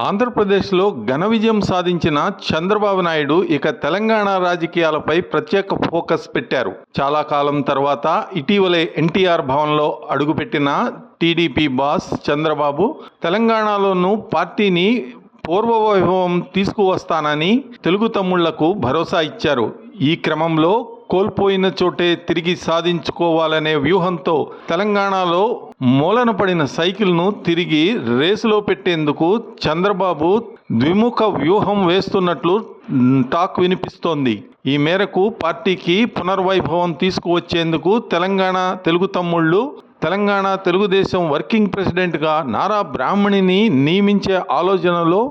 ఆంధ్రప్రదేశ్లో ఘన విజయం సాధించిన చంద్రబాబు నాయుడు ఇక తెలంగాణ రాజకీయాలపై ప్రత్యేక ఫోకస్ పెట్టారు. చాలా కాలం తర్వాత ఇటీవలే ఎన్టీఆర్ భవన్లో అడుగుపెట్టిన టీడీపీ బాస్ చంద్రబాబు తెలంగాణలోనూ పార్టీని పూర్వవైభవం తీసుకువస్తానని తెలుగు తమ్ముళ్లకు భరోసా ఇచ్చారు. ఈ క్రమంలో కోల్పోయిన చోటే తిరిగి సాధించుకోవాలనే వ్యూహంతో తెలంగాణలో మూలన పడిన సైకిల్ను తిరిగి రేసులో పెట్టేందుకు చంద్రబాబు ద్విముఖ వ్యూహం వేస్తున్నట్లు టాక్ వినిపిస్తోంది. ఈ మేరకు పార్టీకి పునర్వైభవం తీసుకువచ్చేందుకు తెలంగాణ తెలుగు తమ్ముళ్లు తెలంగాణ తెలుగుదేశం వర్కింగ్ ప్రెసిడెంట్గా నారా బ్రాహ్మణిని నియమించే ఆలోచనలో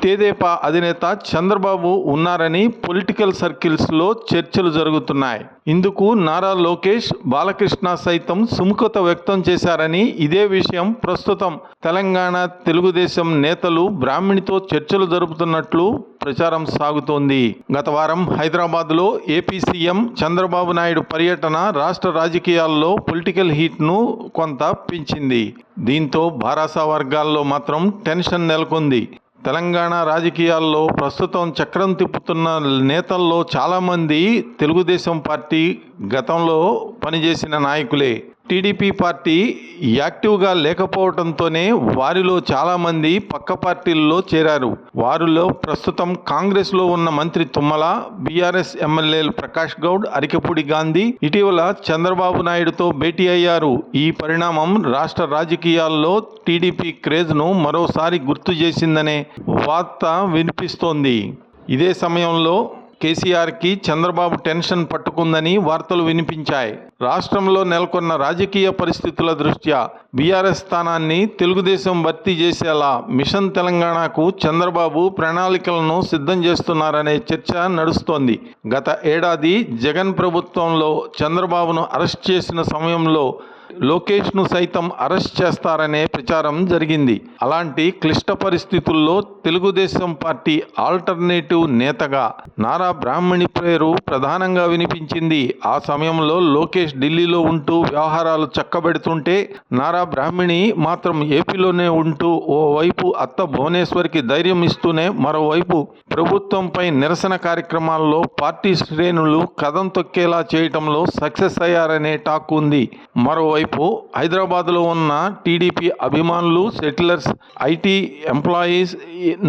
తెదేపా అధినేత చంద్రబాబు ఉన్నారని పొలిటికల్ సర్కిల్స్లో చర్చలు జరుగుతున్నాయి. ఇందుకు నారా లోకేష్, బాలకృష్ణ సైతం సుముఖత వ్యక్తం చేశారని, ఇదే విషయం ప్రస్తుతం తెలంగాణ తెలుగుదేశం నేతలు బ్రాహ్మణితో చర్చలు జరుపుతున్నట్లు ప్రచారం సాగుతోంది. గత వారం హైదరాబాద్లో ఏపీ సీఎం చంద్రబాబు నాయుడు పర్యటన రాష్ట్ర రాజకీయాల్లో పొలిటికల్ హీట్ను కొంత పెంచింది. దీంతో భారాస వర్గాల్లో మాత్రం టెన్షన్ నెలకొంది. తెలంగాణ రాజకీయాల్లో ప్రస్తుతం చక్రం తిప్పుతున్న నేతల్లో చాలామంది తెలుగుదేశం పార్టీ గతంలో పనిచేసిన నాయకులే. టీడీపీ పార్టీ యాక్టివ్గా లేకపోవడంతోనే వారిలో చాలామంది పక్క పార్టీల్లో చేరారు. వారిలో ప్రస్తుతం కాంగ్రెస్లో ఉన్న మంత్రి తుమ్మల, బీఆర్ఎస్ ఎమ్మెల్యేలు ప్రకాష్ గౌడ్, అరికెపూడి గాంధీ ఇటీవల చంద్రబాబు నాయుడుతో భేటీ అయ్యారు. ఈ పరిణామం రాష్ట్ర రాజకీయాల్లో టీడీపీ క్రేజ్ను మరోసారి గుర్తు చేసిందనే వార్త వినిపిస్తోంది. ఇదే సమయంలో కేసీఆర్కి చంద్రబాబు టెన్షన్ పట్టుకుందని వార్తలు వినిపించాయి. రాష్ట్రంలో నెలకొన్న రాజకీయ పరిస్థితుల దృష్ట్యా బీఆర్ఎస్ స్థానాన్ని తెలుగుదేశం భర్తీ చేసేలా మిషన్ తెలంగాణకు చంద్రబాబు ప్రణాళికలను సిద్ధం చేస్తున్నారనే చర్చ నడుస్తోంది. గత ఏడాది జగన్ ప్రభుత్వంలో చంద్రబాబును అరెస్ట్ చేసిన సమయంలో లోకేష్ను సైతం అరెస్ట్ చేస్తారనే ప్రచారం జరిగింది. అలాంటి క్లిష్ట పరిస్థితుల్లో తెలుగుదేశం పార్టీ ఆల్టర్నేటివ్ నేతగా నారా బ్రాహ్మణి పేరు ప్రధానంగా వినిపించింది. ఆ సమయంలో లోకేష్ ఢిల్లీలో ఉంటూ వ్యవహారాలు చక్కబెడుతుంటే నారా బ్రాహ్మణి మాత్రం ఏపీలోనే ఉంటూ ఓవైపు అత్త భువనేశ్వర్కి ధైర్యం ఇస్తూనే మరోవైపు ప్రభుత్వంపై నిరసన కార్యక్రమాల్లో పార్టీ శ్రేణులు కదం తొక్కేలా చేయటంలో సక్సెస్ అయ్యారనే టాక్ ఉంది. మరోవైపు హైదరాబాద్లో ఉన్న టీడీపీ అభిమానులు, సెటిలర్స్, ఐటీ ఎంప్లాయీస్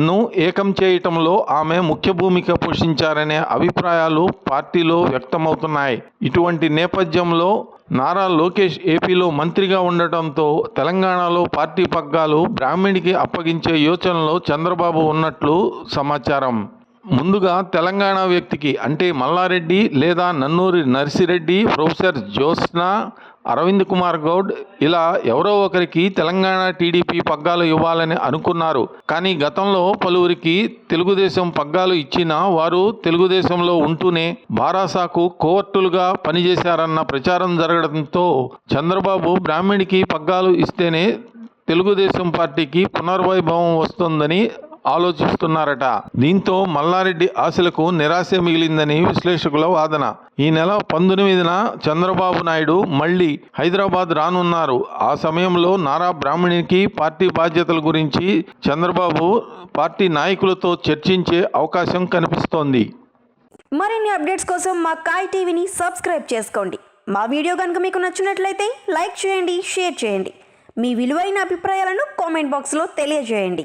ను ఏకం చేయటంలో ఆమె ముఖ్య భూమిక పోషించారనే అభిప్రాయాలు పార్టీలో వ్యక్తమవుతున్నాయి. ఇటువంటి నేపథ్యంలో నారా లోకేష్ ఏపీలో మంత్రిగా ఉండటంతో తెలంగాణలో పార్టీ పగ్గాలు బ్రాహ్మణికి అప్పగించే యోచనలో చంద్రబాబు ఉన్నట్లు సమాచారం. ముందుగా తెలంగాణ వ్యక్తికి అంటే మల్లారెడ్డి లేదా నన్నూరి నర్సిరెడ్డి, ప్రొఫెసర్ జ్యోత్స్న, అరవింద్ కుమార్ గౌడ్ ఇలా ఎవరో ఒకరికి తెలంగాణ టీడీపీ పగ్గాలు ఇవ్వాలని అనుకున్నారు. కానీ గతంలో పలువురికి తెలుగుదేశం పగ్గాలు ఇచ్చినా వారు తెలుగుదేశంలో ఉంటూనే భారాసాకు కోవర్టులుగా పనిచేశారన్న ప్రచారం జరగడంతో చంద్రబాబు బ్రాహ్మణికి పగ్గాలు ఇస్తేనే తెలుగుదేశం పార్టీకి పునర్వైభవం వస్తుందని ఆలోచిస్తున్నారట. దీంతో మల్లారెడ్డి ఆశలకు నిరాశ మిగిలిందని విశ్లేషకుల వాదన. ఈ నెల 19న చంద్రబాబు నాయుడు మళ్లీ హైదరాబాద్ రానున్నారు. ఆ సమయంలో నారా బ్రాహ్మణికి పార్టీ బాధ్యతల గురించి చంద్రబాబు పార్టీ నాయకులతో చర్చించే అవకాశం కనిపిస్తోంది. మరిన్ని అప్డేట్స్ కోసం మా కాయ్ టీవీని సబ్స్క్రైబ్ చేసుకోండి. మా వీడియో కనుక మీకు నచ్చినట్లయితే లైక్ చేయండి, షేర్ చేయండి. మీ విలువైన అభిప్రాయాలను కామెంట్ బాక్స్లో తెలియజేయండి.